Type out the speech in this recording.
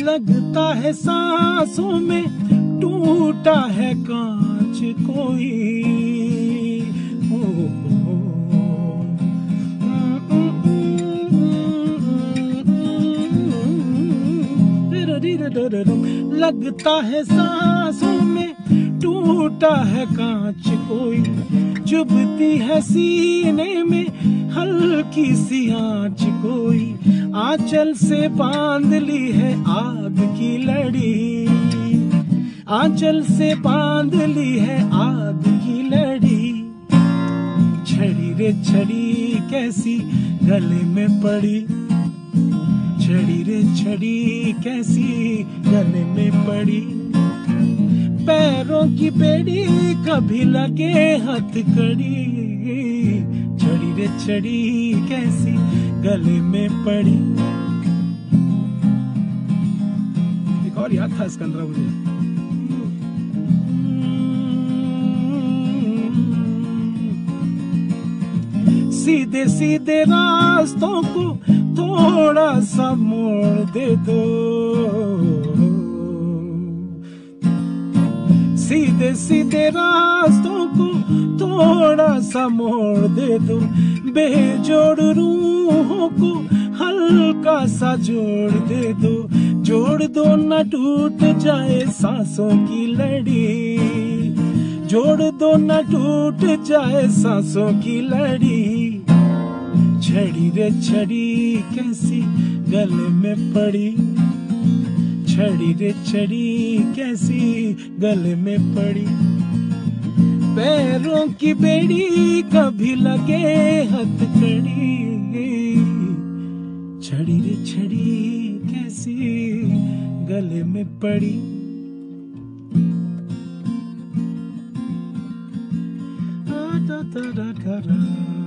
लगता है सांसों में टूटा है कांच कोई। लगता है सांसों में टूटा है कांच कोई, चुभती है सीने में हल्की सी आँच कोई, आंचल से बांध ली है आग की लड़ी, आंचल से बांध ली है आग की लड़ी। छड़ी रे छड़ी कैसी गले में पड़ी, छड़ी रे छड़ी कैसी गले में पड़ी। पैरों की बेड़ी कभी लगे हथकड़ी, छड़ी रे छड़ी कैसी गले में पड़ी। एक और याद था इसका अंदर मुझे। सीधे सीधे रास्तों को थोड़ा सा मोड़ दे दो, सीधे सीधे रास्तों को थोड़ा सा मोड़ दे दो, बेजोड़ रूहों को हल्का सा जोड़ दे दो, जोड़ दो न टूट जाए सांसों की लड़ी, जोड़ दो न टूट जाए सांसों की लड़ी। छड़ी रे छड़ी कैसी गले में पड़ी, छड़ी रे छड़ी कैसी गले में पड़ी। पैरों की बेड़ी कभी लगे हथकड़ी, छड़ी रे छड़ी कैसी गले में पड़ी। Da da da da da.